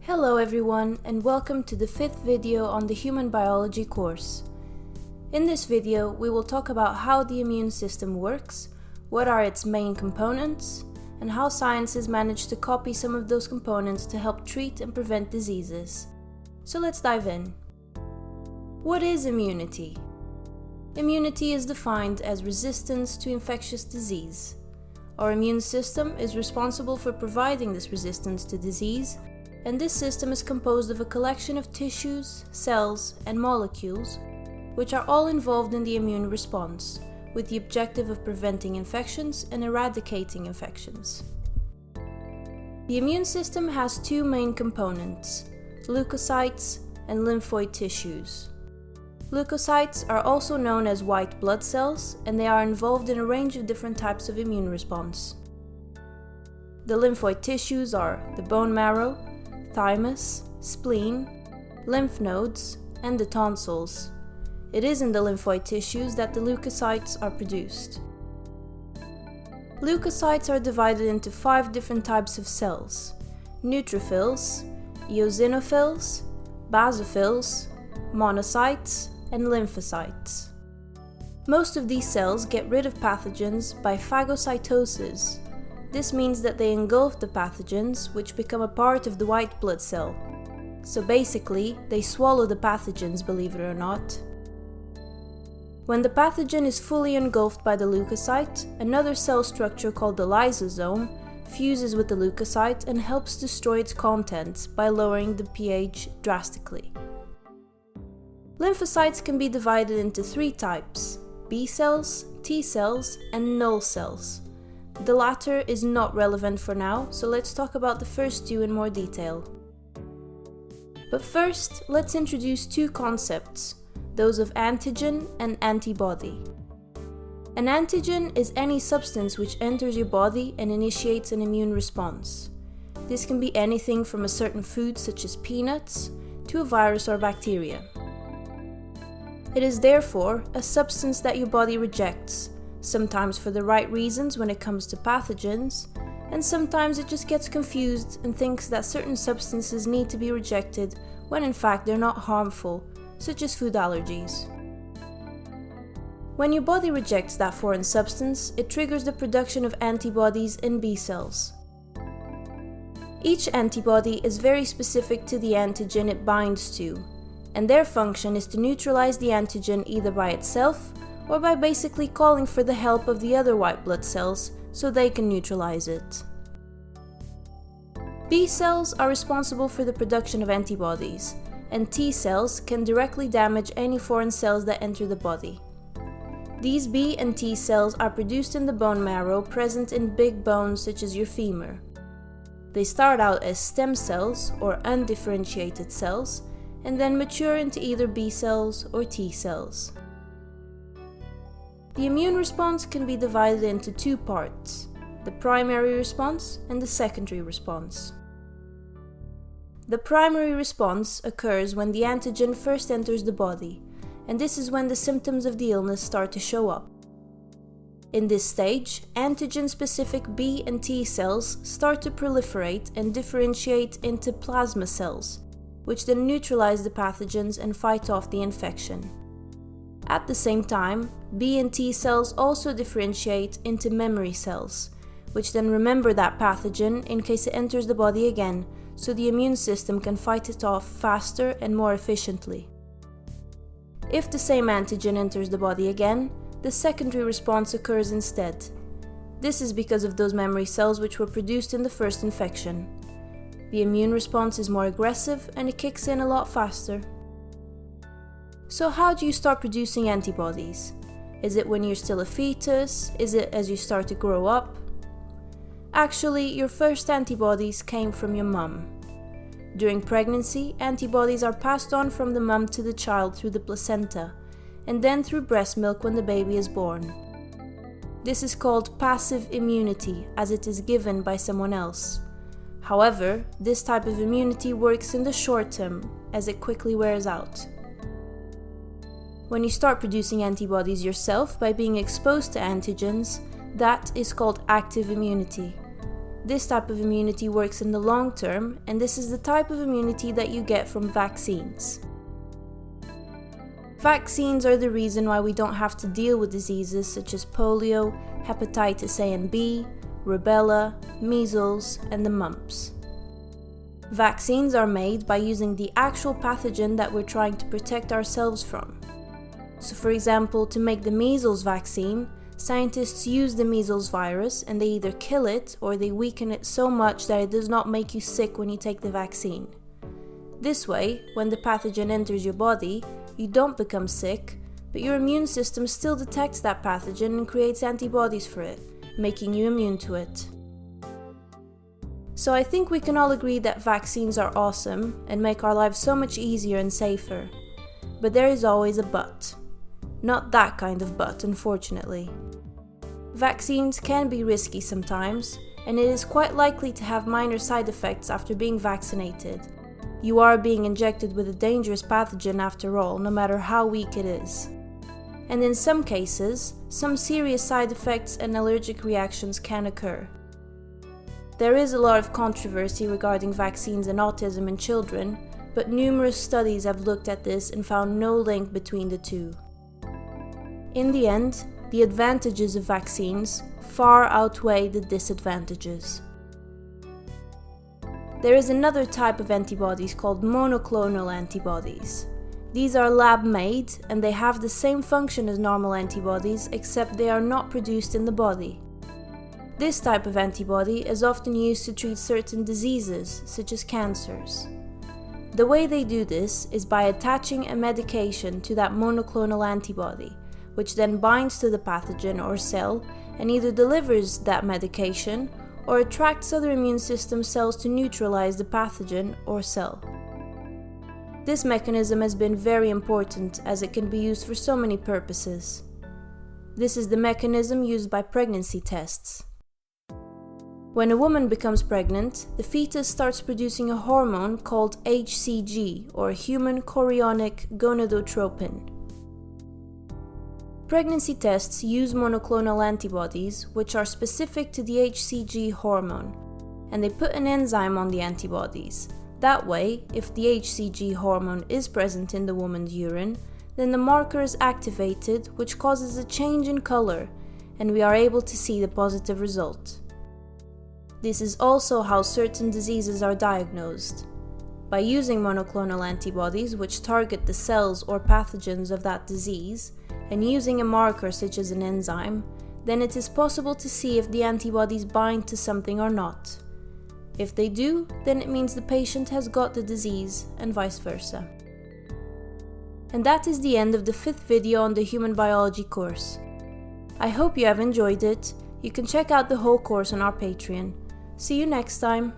Hello everyone, and welcome to the 5th video on the Human Biology course. In this video, we will talk about how the immune system works, what are its main components, and how scientists managed to copy some of those components to help treat and prevent diseases. So let's dive in. What is immunity? Immunity is defined as resistance to infectious disease. Our immune system is responsible for providing this resistance to disease, and this system is composed of a collection of tissues, cells, and molecules, which are all involved in the immune response, with the objective of preventing infections and eradicating infections. The immune system has two main components, leukocytes and lymphoid tissues. Leukocytes are also known as white blood cells, and they are involved in a range of different types of immune response. The lymphoid tissues are the bone marrow, thymus, spleen, lymph nodes, and the tonsils. It is in the lymphoid tissues that the leukocytes are produced. Leukocytes are divided into 5 different types of cells: neutrophils, eosinophils, basophils, monocytes, and lymphocytes. Most of these cells get rid of pathogens by phagocytosis. This means that they engulf the pathogens, which become a part of the white blood cell. So basically, they swallow the pathogens, believe it or not. When the pathogen is fully engulfed by the leukocyte, another cell structure called the lysosome fuses with the leukocyte and helps destroy its contents by lowering the pH drastically. Lymphocytes can be divided into 3 types: B cells, T cells, and null cells. The latter is not relevant for now, so let's talk about the first 2 in more detail. But first, let's introduce 2 concepts, those of antigen and antibody. An antigen is any substance which enters your body and initiates an immune response. This can be anything from a certain food such as peanuts to a virus or bacteria. It is therefore a substance that your body rejects, sometimes for the right reasons when it comes to pathogens, and sometimes it just gets confused and thinks that certain substances need to be rejected when in fact they're not harmful, such as food allergies. When your body rejects that foreign substance, it triggers the production of antibodies in B cells. Each antibody is very specific to the antigen it binds to, and their function is to neutralize the antigen either by itself or by basically calling for the help of the other white blood cells so they can neutralize it. B cells are responsible for the production of antibodies, and T cells can directly damage any foreign cells that enter the body. These B and T cells are produced in the bone marrow present in big bones such as your femur. They start out as stem cells or undifferentiated cells and then mature into either B cells or T cells. The immune response can be divided into 2 parts, the primary response and the secondary response. The primary response occurs when the antigen first enters the body, and this is when the symptoms of the illness start to show up. In this stage, antigen-specific B and T cells start to proliferate and differentiate into plasma cells, which then neutralize the pathogens and fight off the infection. At the same time, B and T cells also differentiate into memory cells, which then remember that pathogen in case it enters the body again, so the immune system can fight it off faster and more efficiently. If the same antigen enters the body again, the secondary response occurs instead. This is because of those memory cells which were produced in the first infection. The immune response is more aggressive and it kicks in a lot faster. So how do you start producing antibodies? Is it when you're still a fetus? Is it as you start to grow up? Actually, your first antibodies came from your mum. During pregnancy, antibodies are passed on from the mum to the child through the placenta, and then through breast milk when the baby is born. This is called passive immunity, as it is given by someone else. However, this type of immunity works in the short term, as it quickly wears out. When you start producing antibodies yourself by being exposed to antigens, that is called active immunity. This type of immunity works in the long term, and this is the type of immunity that you get from vaccines. Vaccines are the reason why we don't have to deal with diseases such as polio, hepatitis A and B, rubella, measles, and the mumps. Vaccines are made by using the actual pathogen that we're trying to protect ourselves from. So for example, to make the measles vaccine, scientists use the measles virus and they either kill it or they weaken it so much that it does not make you sick when you take the vaccine. This way, when the pathogen enters your body, you don't become sick, but your immune system still detects that pathogen and creates antibodies for it, making you immune to it. So I think we can all agree that vaccines are awesome and make our lives so much easier and safer. But there is always a but. Not that kind of but, unfortunately. Vaccines can be risky sometimes, and it is quite likely to have minor side effects after being vaccinated. You are being injected with a dangerous pathogen after all, no matter how weak it is. And in some cases, some serious side effects and allergic reactions can occur. There is a lot of controversy regarding vaccines and autism in children, but numerous studies have looked at this and found no link between the two. In the end, the advantages of vaccines far outweigh the disadvantages. There is another type of antibodies called monoclonal antibodies. These are lab-made and they have the same function as normal antibodies, except they are not produced in the body. This type of antibody is often used to treat certain diseases, such as cancers. The way they do this is by attaching a medication to that monoclonal antibody, which then binds to the pathogen or cell and either delivers that medication or attracts other immune system cells to neutralize the pathogen or cell. This mechanism has been very important as it can be used for so many purposes. This is the mechanism used by pregnancy tests. When a woman becomes pregnant, the fetus starts producing a hormone called HCG, or human chorionic gonadotropin. Pregnancy tests use monoclonal antibodies, which are specific to the HCG hormone, and they put an enzyme on the antibodies. That way, if the HCG hormone is present in the woman's urine, then the marker is activated, which causes a change in color, and we are able to see the positive result. This is also how certain diseases are diagnosed. By using monoclonal antibodies, which target the cells or pathogens of that disease, and using a marker such as an enzyme, then it is possible to see if the antibodies bind to something or not. If they do, then it means the patient has got the disease, and vice versa. And that is the end of the 5th video on the human biology course. I hope you have enjoyed it. You can check out the whole course on our Patreon. See you next time!